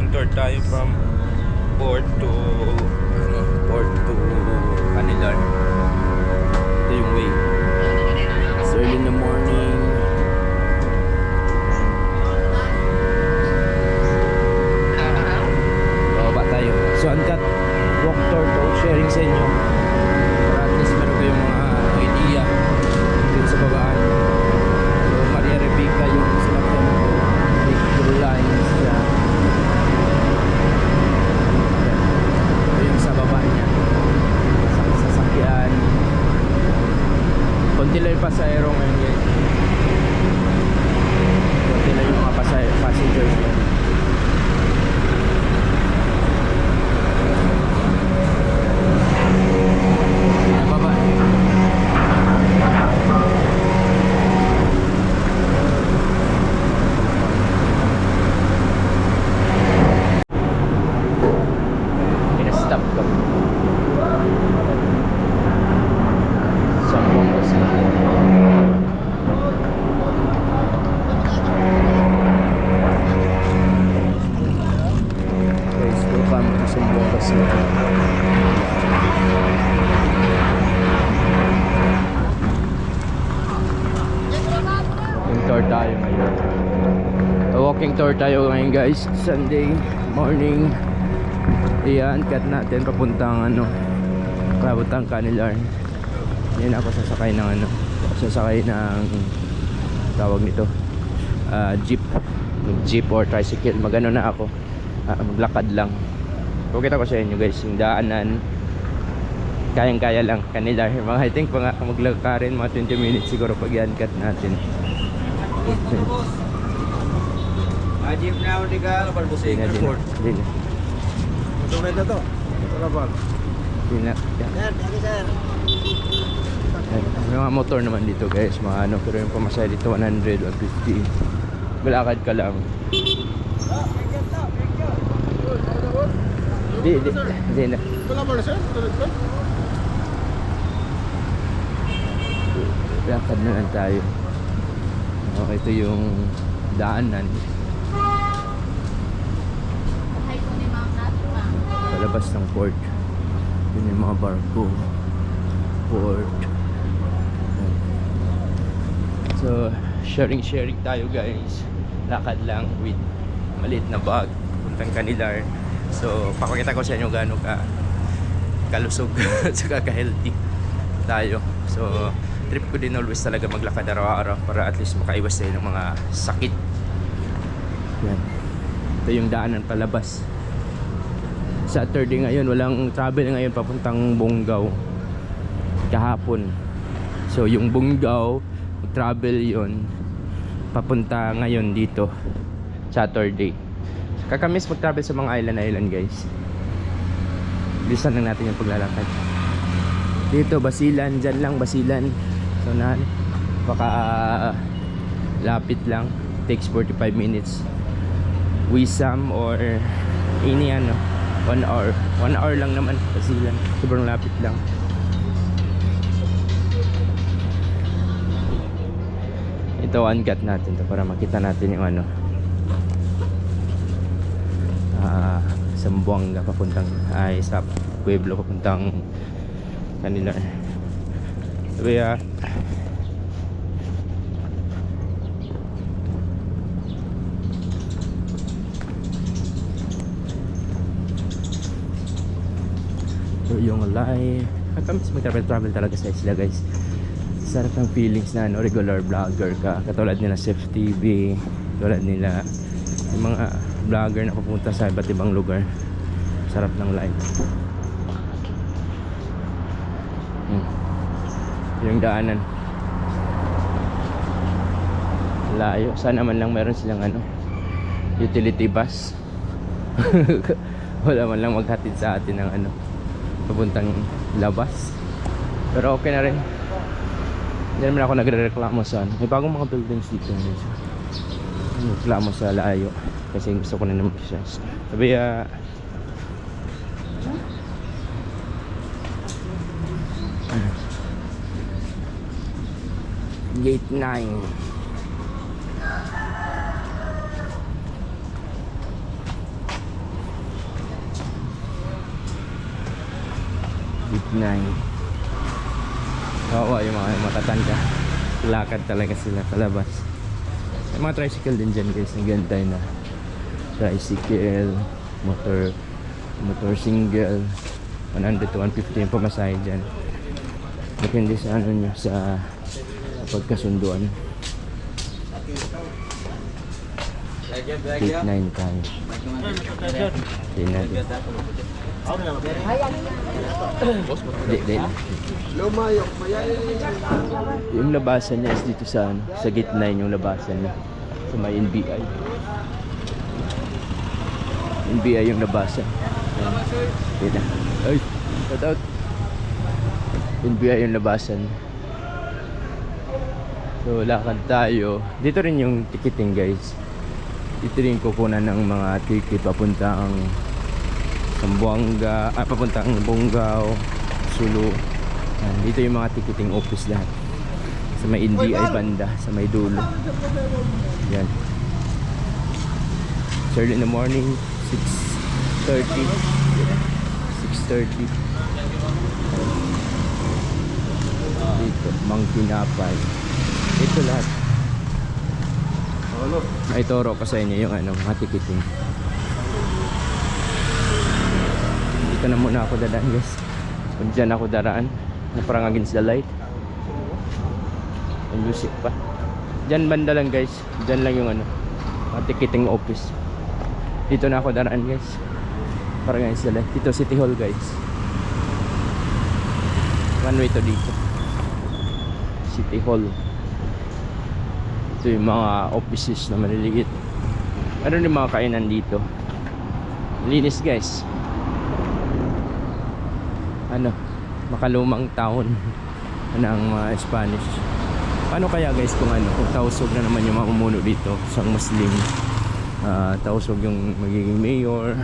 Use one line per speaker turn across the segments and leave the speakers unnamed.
walking tour tayo from Port to Canilar. Ito yung way. It's early in the morning. Bababa tayo. So uncut walk tour to sharing sa inyo. Para at least meron kayong mga idea dito sa babaan. So Maria Rebeca yung sinakyan ko. Big blue lines siya. Ito yung sa baba niya. Sasakyan. Konti lang yung pasahero ngayon guys. Konti lang yung mga passengers ngayon. Baba. Pina-stop ko. Sambong kasi. Guys, welcome to Sambong kasi. Walking tour tayo ngayon. Walking tour tayo ngayon guys. Sunday morning. Iyan, cut natin papuntang papuntang Canilar. Yan ako sasakay ng tawag nito jeep or tricycle. Magano na ako, maglakad lang. Pakita ko sa inyo guys yung daanan. Kayang-kaya lang Canilar. I think maglakarin mga 20 minutes siguro pag yan cut natin.
Jeep na ulit ka, kapal busing airport.
Din.
Ito na to. Ito na ba?
Din.
Sir, thank you sir.
May mga motor naman dito guys, mga pero yung pamasahe dito 100, 150. Galakad ka lang. Di na.
Wala ba na sir?
Lakad na lang tayo. Ito yung daanan. Palabas ng port. Yun yung mga barko. Port. So, sharing tayo guys. Lakad lang with maliit na bag. Puntang Canilar. So, pakikita ko sa inyo gaano kalusog at saka ka-healthy tayo. So, trip ko din always talaga maglakad araw-araw para at least makaiwas tayo ng mga sakit. Yan. Ito yung daanan palabas. Saturday ngayon, walang travel ngayon papuntang Bungaw. Kahapon. So, yung Bungaw, travel yon papunta ngayon dito Saturday. Kakamiss mag-travel sa mga island guys. Bilisan lang natin yung paglalakad. Dito Basilan, dyan lang Basilan. So baka lapit lang. Takes 45 minutes. Wisam or ini 1 hour. 1 hour lang naman Basilan. Sobrang lapit lang. Ito uncut natin to para makita natin yung Zamboanga papuntang sa Pueblo papuntang Canilar. Kaya so yung live katamis mag-travel talaga sa isla guys. Sarap ng feelings na regular vlogger ka, katulad nila Chef TV, katulad nila yung mga vlogger na pupunta sa iba't ibang lugar. Sarap ng live. Yung daanan layo. Sana man lang meron silang utility bus. Wala man lang maghatid sa atin ng papuntang labas. Pero okay na rin. Hindi naman ako nagre-reklamo sa may bagong mga buildings dito. Reklamo sa layo kasi gusto ko na naman siya. Sabi Gate 9. Gate 9. Kawawa yung mga matatanda. Lakad talaga sila palabas. May mga tricycle din dyan guys. Nagyan tayo na tricycle, motor single, 100 to 150 yung pamasahe dyan. Depende sa ano nyo, sa pagkasunduan. Gate 9 tayo. Tingnan natin. Di. Yung labasan niya is dito sa ano, sa Gate 9 yung labasan niya. Sa may NBI. NBI yung labasan. Dito. Ay, shout out. NBI yung labasan. So, lakad tayo. Dito rin yung ticketing guys. Dito rin kukunan ng mga ticket papuntang Zamboanga, papuntang Bonggao, Sulu. Dito yung mga ticketing office lahat. Sa may NBI banda, sa may dulo. Yan. It's early in the morning, 6:30. 6:30. Dito, Mang Tinapay. Ito lahat. May toro ko sa inyo yung ano, mga ticketing. Dito na muna ako dadaan guys. Kung dyan ako daraan, na parang against the light. May music pa. Dyan banda lang guys. Dyan lang yung ano, mga ticketing office. Dito na ako daraan guys. Parang against the light. Dito City Hall guys. One way to dito. City Hall. Ito yung mga offices na maliliit. Meron yung mga kainan dito. Linis guys. Ano, makalumang taon ng mga Spanish. Paano kaya guys kung ano, kung tausog na naman yung mamumuno dito, isang Muslim, tausog yung magiging mayor,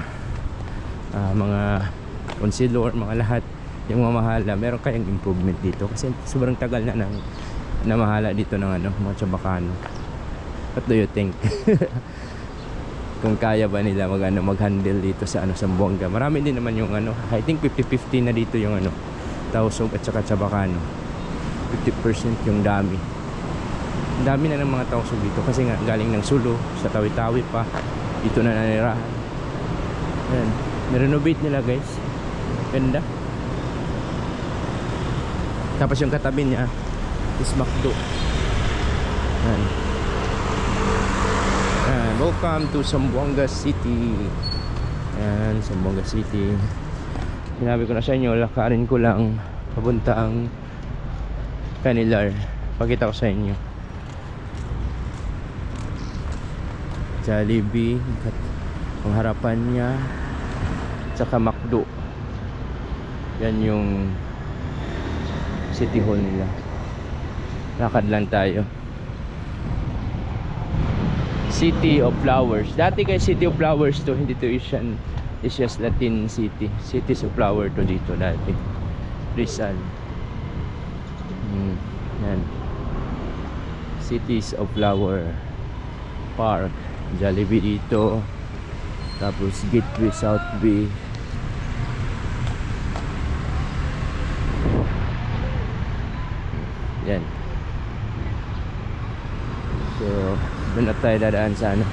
mga councilor, mga lahat, yung mamahala, meron kayang improvement dito kasi sobrang tagal na ng namahala dito ng ano, mga Chabacano. What do you think? Kung kaya ba nila mag-handle dito sa ano, Zamboanga. Marami din naman yung ano, I think 50-50 na dito yung ano, Tausog at saka Chabacano. 50% yung dami. Ang dami na ng mga Tausog dito kasi nga galing ng Sulu, sa Tawi-Tawi pa. Dito na nanirahan. Ayan, nirenovate nila guys. Ganda. Tapos yung katabi niya is McDo. Ayan. Welcome to Zamboanga City. Ayan, Zamboanga City. Sinabi ko na sa inyo, lakarin ko lang papuntang Canilar. Pakita ko sa inyo. Jollibee, ang harapan niya, tsaka McDo. Yan yung City Hall nila. Lakad lang tayo. City of Flowers. Dati kay City of Flowers to, hindi to is just Latin City. Cities of Flower to dito dati. Rizal. Yan. Cities of Flower Park. Jollibee dito. Tapos Gateway South Bay. Yan. So, doon na tayo dadaan sa ano,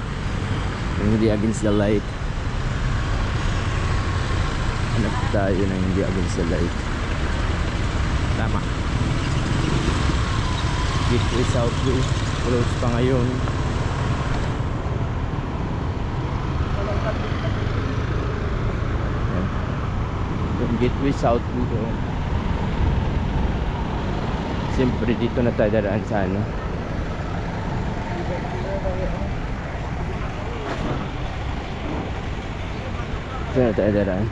yung hindi against the light. Hanap tayo ng hindi against the light. Tama. Gateway South Bay. Close pa ngayon. Yan. Yung Gateway South Bay. Siyempre dito na tayo dadaan sa ano, ito na tayo daraan.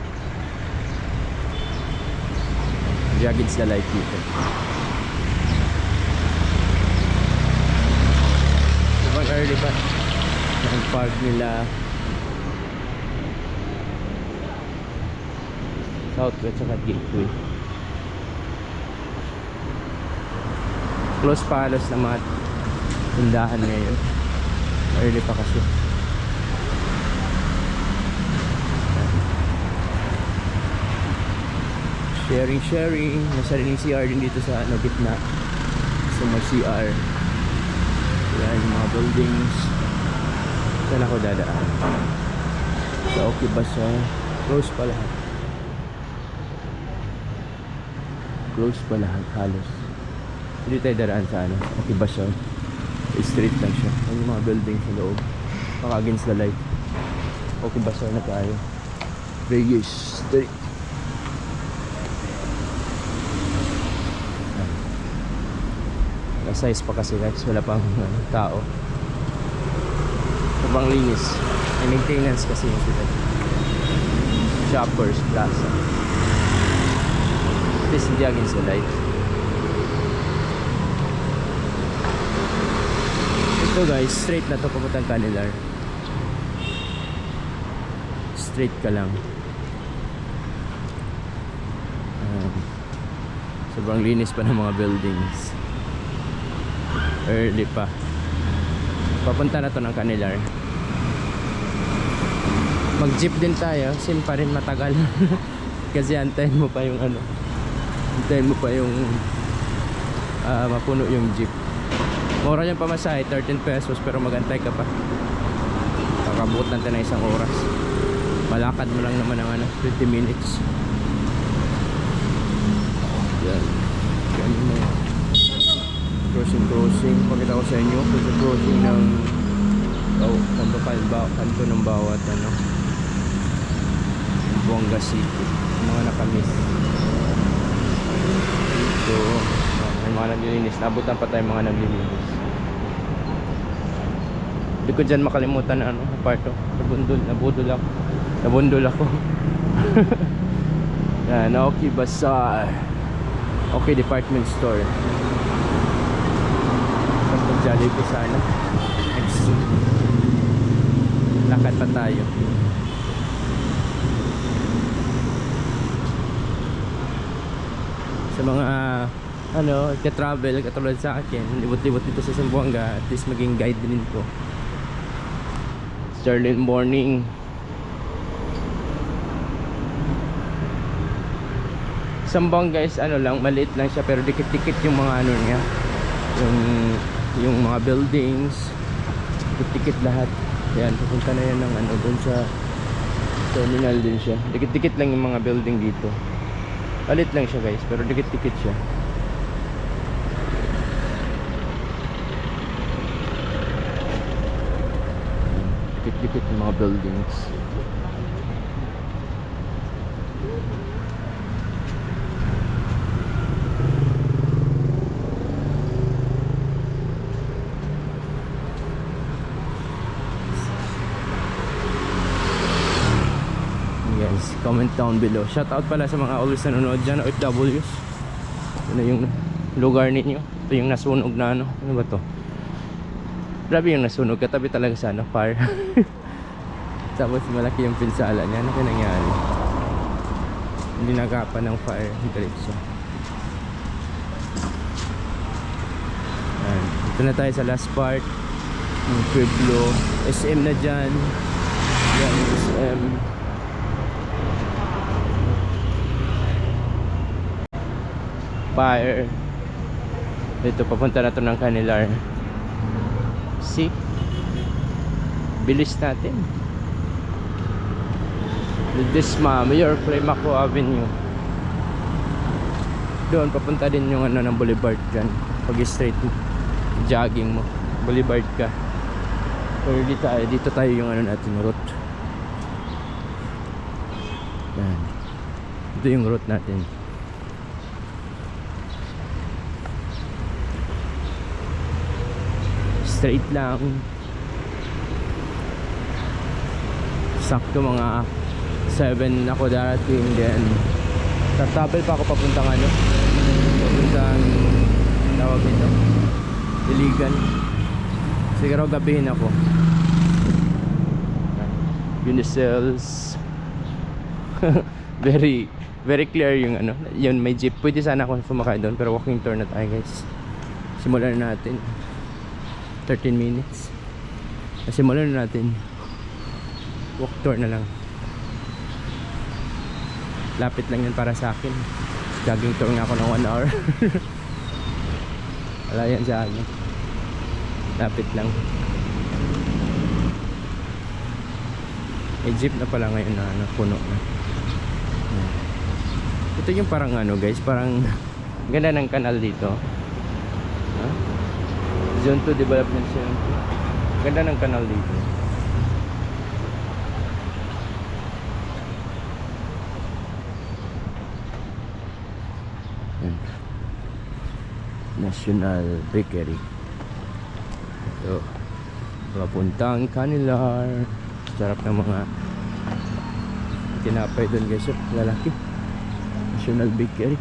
Hindi against the light dito. Diba early pa ang park nila Southwest at Gateway. Close pa halos na mga tindahan ngayon. Early pa kasi. Sharing. May sariling CR din dito sa ano, gitna. So may CR. Yan, yung mga buildings. Saan ako dadaan? So okay ba siya? Close pa lahat. Close pa lahat halos. Hindi tayo daraan sa ano. Okay ba siya? Street lang siya. Yan yung mga buildings sa loob. Baka against the light. Okay ba siya na tayo? Reyes Street. Size pa kasi guys, wala pang tao. Sobrang linis. May maintenance kasi yung sila. Shoppers Plaza. This hindi against the light. Ito guys, straight na to papuntang Canilar. Straight ka lang. Sobrang linis pa ng mga buildings. Early pa. Papunta na to ng Canilar. Mag jeep din tayo. Sim pa rin matagal. Kasi antayin mo pa yung ano. Antayin mo pa yung mapuno yung jeep. Mura yung pamasahe, 13 pesos. Pero magantay ka pa. Kakabot natin na isang oras. Malakad mo lang naman ng ano, 20 minutes. Yan. Ganyan mo. Crossing. Pakita ko sa inyo. Crossing ng kanto ng bawat ano. Buanga City. Mga nakamiss. So, may mga naglilinis. Nabutan pa tayo mga naglilinis. Hindi ko dyan makalimutan na ano, aparto. Nabundol ako. Yan, okay Bazaar. Okay Department Store. Jollibee sana. Lakad pa tayo. Sa mga ano, ka-travel katulad sa akin, libot-libot dito sa Zamboanga, at least maging guide din ko. Early morning. Zamboanga guys, ano lang, maliit lang siya pero dikit-dikit yung mga ano niya. Yung mga buildings, dikit-dikit lahat. Yan, pupunta na yan ng ano, doon sa terminal din siya. Dikit-dikit lang yung mga building dito. Palit lang siya guys, pero dikit-dikit siya. Dikit-dikit yung mga buildings. Comment down below. Shout out pala sa mga always nanonood dyan, OFWs. Ano yung lugar ninyo? Ito yung nasunog na ano. Ano ba to? Grabe yung nasunog. Katabi talaga sa ano, fire. Tapos malaki yung pinsala niya. Ano kaya nangyari? Hindi nagapan ng fire. Diretso. Ito na tayo sa last part. Yung Pueblo. SM na dyan. Yan, SM. Fire. Dito papunta na to ng Canilar. See? Bilis natin. Disma, Mayor Climaco Avenue. Doon papunta din yung ano ng Boulevard dyan. Pag straight jogging mo, Boulevard ka. Pero dito tayo yung ano natin, route. Yan. Ito yung route natin. Straight lang. Sakto mga 7 ako darating. Then tatabel pa ako papuntang ano, papuntang tawag nito, Iligan. Siguro gabihin ako. Unicels. Very clear yung ano. Yun, may jeep. Pwede sana ako sumakay doon, pero walking tour na tayo guys. Simulan na natin. 13 minutes. Simulan na natin. Walk tour na lang. Lapit lang yan para sa akin. Jogging tour nga ako ng 1 hour. Wala yan sa akin. Lapit lang. May jeep na pala ngayon na ano, puno na. Ito yung parang ano guys, parang ganda ng kanal dito. Huh? Zone 2 Development Center. Ganda ng kanal dito. Yan. National Bakery. So, papuntang Canilar. Sarap ng mga tinapay doon guys, lalaki. National Bakery.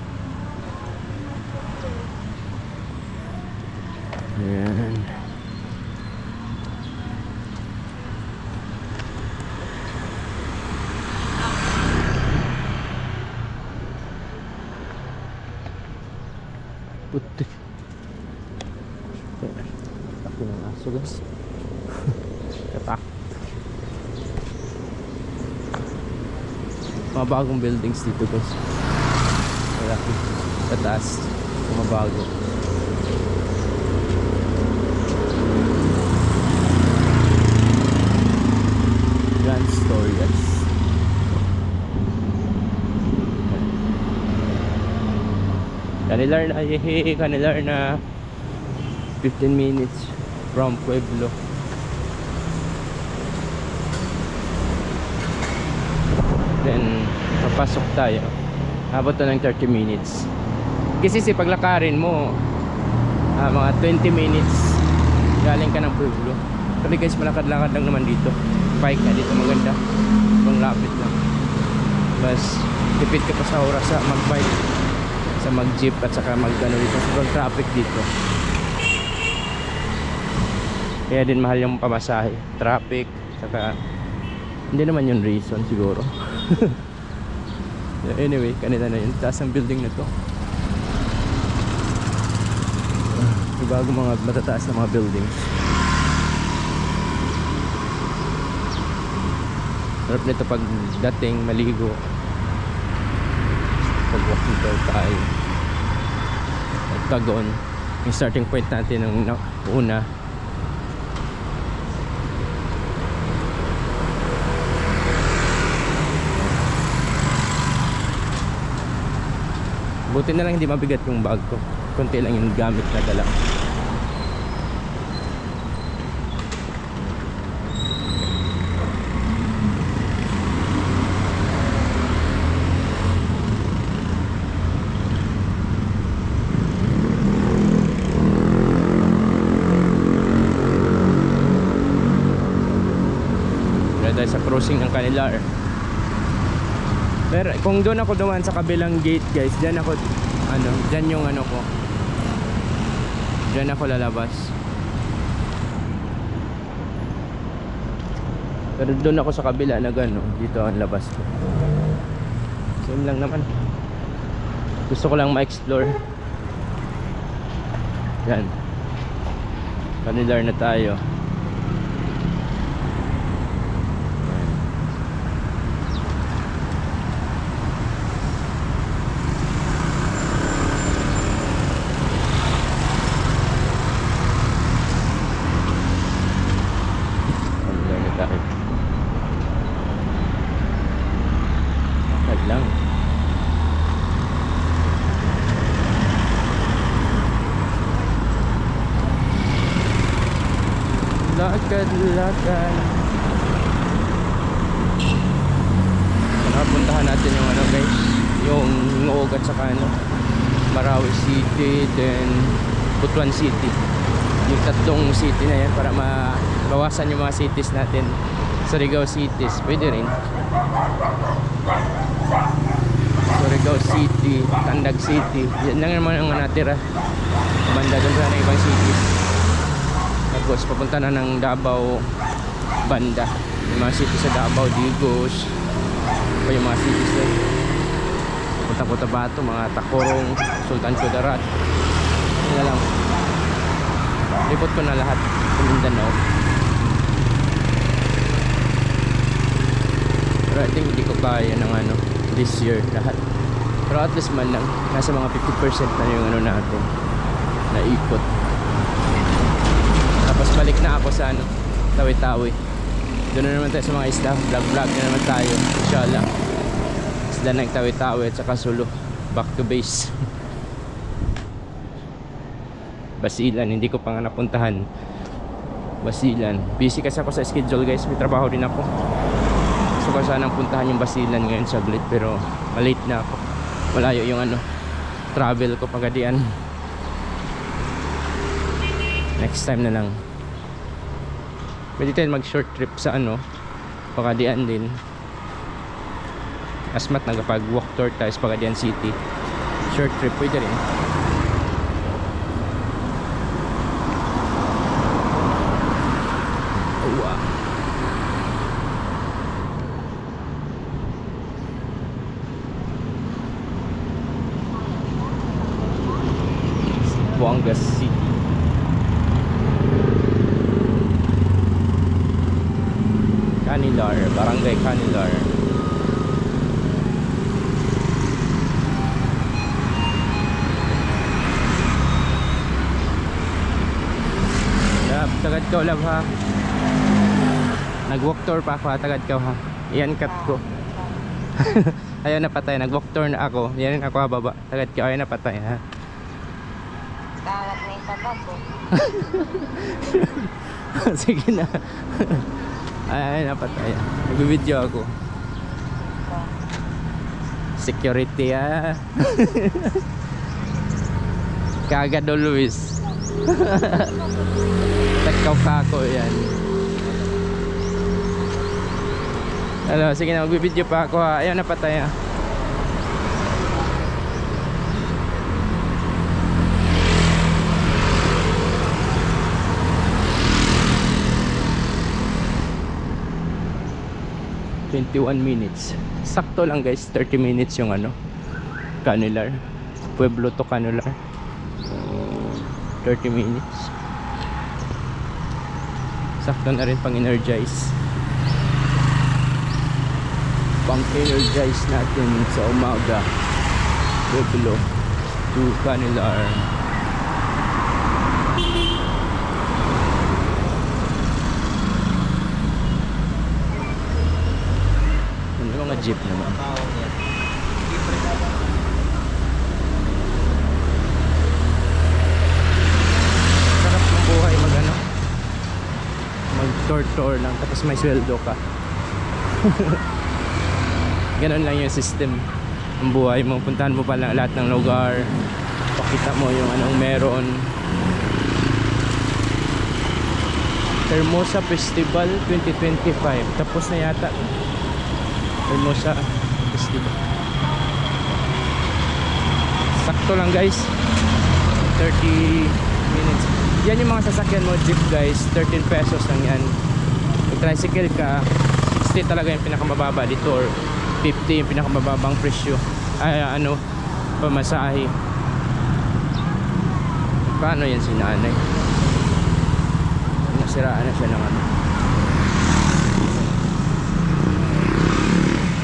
Ayan. Putik. Taki ng aso guys. Katak. Mga bagong buildings dito guys. Malaki. Sa taas. Mga bago. Grand story guys. Canilar na, yehe, Canilar na 15 minutes from Pueblo. Then papasok tayo. Abot na ng 30 minutes. Kasi si paglakarin mo mga 20 minutes galing ka ng Pueblo. Tapi guys, malakad-lakad lang naman dito. Bike na dito maganda. Pang lapit lang. Mas tipid ka pa sa oras sa mag-bike, sa mag-jeep at saka mag-ano dito. Sobrang traffic dito. Kaya din mahal yung pamasahe. Traffic, saka hindi naman yung reason siguro. Anyway, kanina na yun. Taas ang building na to. Bago mga matataas na mga buildings. Sarap nito pag dating maligo. Pag walking daw tayo. Octagon. Yung starting point natin ng una. Buti na lang hindi mabigat yung bag ko. Konti lang yung gamit na dala. Dahil sa crossing ng Canilar. Pero kung doon ako dumaan sa kabilang gate guys, diyan ako diyan yung ano ko. Diyan ako lalabas. Pero doon ako sa kabila na gano, dito ang labas ko. Same lang naman. Gusto ko lang ma-explore. Yan. Canilar na tayo. Lang. Lakad-lakad. Napuntahan natin yung ano guys, yung Ngoog at saka ano, Marawi City, then Butuan City. Yung tatlong city na yan para mabawasan yung mga cities natin. Surigao cities, pwede rin. Surigao City, Tandag City. Yan lang naman ang natira. Banda doon sa ibang cities. Tapos papunta na ng Davao banda. Yung mga cities sa Davao, Digos. Pa yung mga cities doon. Papunta Cotabato, mga Tacorong, Sultan Kudarat. Yun na lang. Lipot ko na lahat sa Mindanao. Pero I think hindi ko kaya ng ano this year lahat. Pero at least man lang, nasa mga 50% na yung ano natin, naikot. Tapos balik na ako sa ano, Tawi-Tawi. Doon na naman tayo sa mga isla, vlog na naman tayo, inshallah. Isla ng Tawi-Tawi at saka Sulu, back to base. Basilan, hindi ko pa nga napuntahan. Basilan, busy kasi ako sa schedule guys, may trabaho din ako. Gusto ko sanang puntahan yung Basilan ngayon saglit, pero malate na ako. Malayo yung ano, travel ko Pagadian. Next time na lang. Pwede tayo mag short trip sa ano, Pagadian din. Asmat nagapag walk tour tayo sa Pagadian City. Short trip pwede rin. Buanga City. Canilar, Barangay Canilar. Tagad ka ulam ha. Nag-walk tour pa ako ha, tagad ka ha. Iyan cut ko. Ayaw na patay, nag-walk tour na ako. Yan ako ha baba. Tagad ka, ayaw na patay ha.
Kalat na isa pa po.
Sige na. Ay, napatay. Nag-video ako. Security ah. Kagad o Luis. Tagkaw ka ako yan. Ano, sige na, mag-video pa ako ha. Ayaw napatay ah. .21 sakto lang guys, 30 minutes yung ano, Canilar, Pueblo to Canilar, 30 minutes sakto na rin pang energize natin sa umaga. Pueblo to Canilar. Mga jeep naman. Sarap ng buhay mag ano, mag tour lang tapos may sweldo ka. Ganun lang yung system ng buhay mo. Puntahan mo pa lang lahat ng lugar, pakita mo yung anong meron. Hermosa Festival 2025 tapos na yata. Hermosa Festival. Sakto lang guys, 30 minutes. Yan yung mga sasakyan mo jeep guys, 13 pesos lang yan. Kung tricycle ka, 60 talaga yung pinakamababa dito, or 50 yung pinakamababang presyo. Ay ano, pamasahe. Paano yan si nanay? Nasiraan na siya ng ano,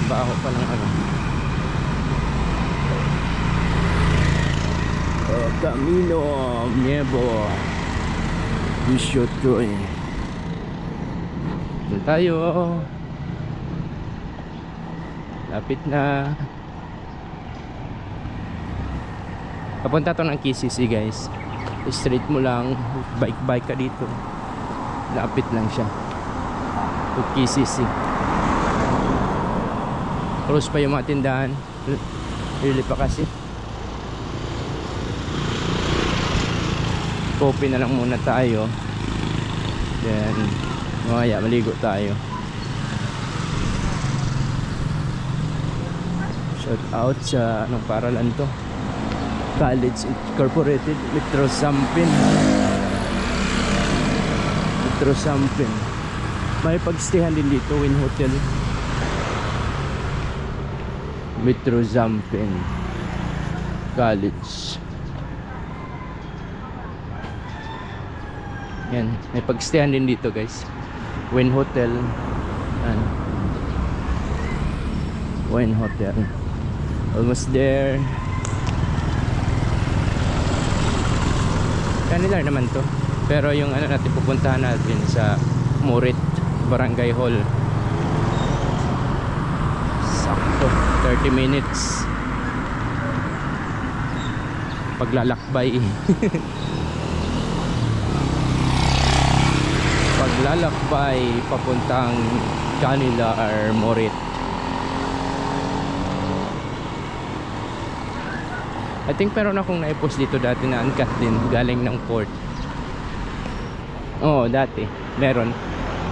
baho pa ng ano. Camino Nuevo 18. Doon tayo. Lapit na. Papunta to ng KCC guys. Straight mo lang, bike ka dito. Lapit lang siya to KCC. Close pa yung mga tindahan. Really pa kasi. Coffee na lang muna tayo. Then mamaya maligo tayo. Shout out sa anong paralan to, College Incorporated, Metro Sampin. Metro Sampin. May pagstayhan din dito, Win Hotel. Metro Sampin College. Yan, may pagstayan din dito guys. Win Hotel. Yan. Win Hotel. Almost there. Kanilar naman to. Pero yung ano natin pupuntahan natin sa Murit Barangay Hall. Sakto 30 minutes paglalakbay. Paglalakbay papuntang Canilar, Murit. I think meron akong naipost dito dati na uncut din galing ng port. Oo, dati meron.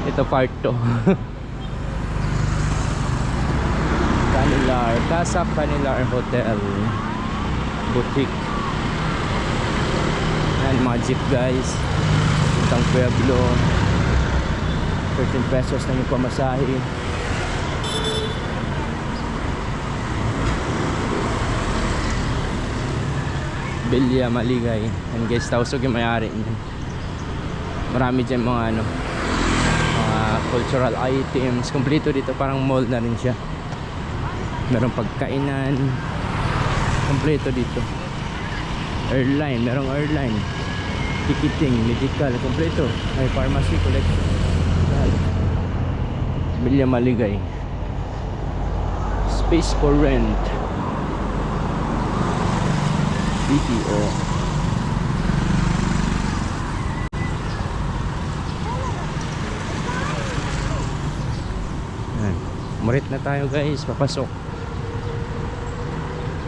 Ito part 2. Canilar, Casa Canilar Hotel Boutique. Yan mga jeep guys, puntang Pueblo. 13 pesos na yung pamasahe. Villa Maligay. Yan guys, Tausog yung may-ari niyan. Marami dyan mga ano, mga cultural items. Kompleto dito, parang mall na rin siya. Merong pagkainan. Kompleto dito. Airline, merong airline. Ticketing, medical, kompleto. May pharmacy collection. Villa Maligay. Space for rent. BTO. Yan. Murit na tayo guys, papasok.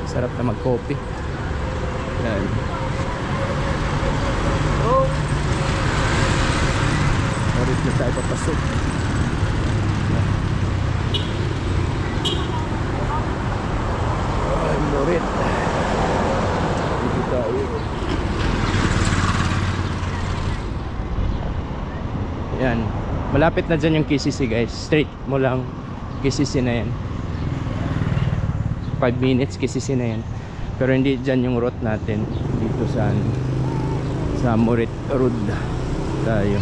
Sarap na mag-coffee. Yan. Oh. Murit na tayo, papasok. Ay, Murit. Dito tayo. Yan. Malapit na dyan yung KCC guys. Straight mo lang. KCC na yan. 5 minutes KCC na yan. Pero hindi dyan yung route natin. Dito sa Murit Road tayo.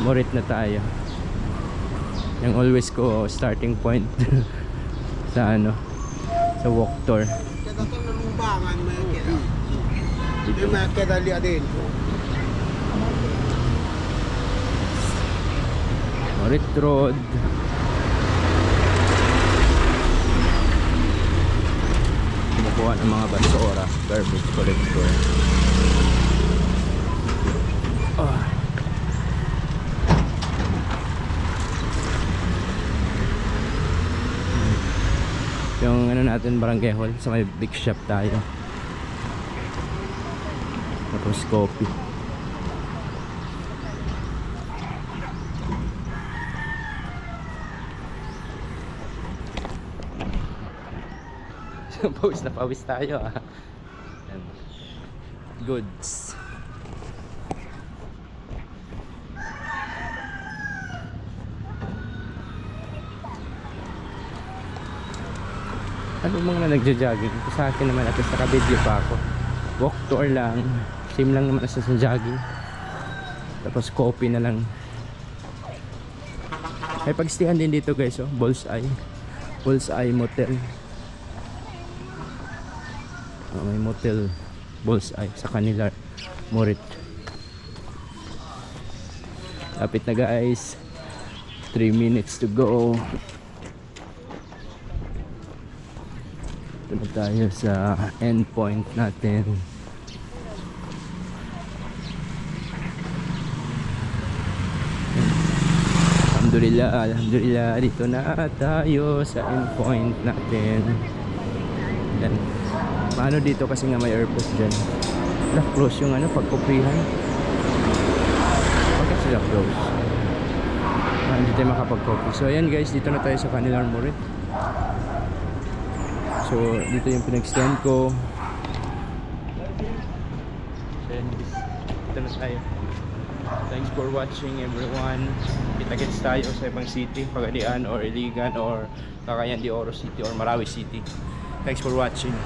Murit na tayo. Yung always ko starting point sa ano, sa walk tour.
Kita to lumbangan mo yung kita.
Dito.
Yung mga kita liya din.
Murit Road. Kumukuha ng mga basura, garbage collector. Oh. Yung ano natin, Barangay Hall, sa may big shop tayo. Tapos coffee. Pawis na pawis tayo ah. Yan. Goods. Ano mga nagja-jogging? Sa akin naman at least naka-video pa ako. Walk tour lang. Same lang naman sa jogging. Tapos coffee na lang. May pagstihan din dito guys oh. Bullseye. Bullseye Motel. May motel Bullseye sa Canilar, Murit. Lapit na guys. 3 minutes to go. Ito na tayo sa end point natin. Alhamdulillah, alhamdulillah, dito na tayo sa end point natin. Yan. Paano dito kasi nga may airport dyan. Close yung ano, pagkuprihan. Bakit sila close? Hindi tayo makapag-copy. So ayan guys, dito na tayo sa Canilar, Murit. So dito yung pinag-stand ko. So ayan guys, dito na tayo. Thanks for watching everyone. Kita-kits tayo sa ibang city, Pagadian or Iligan or Cagayan de Oro City or Marawi City. Thanks for watching.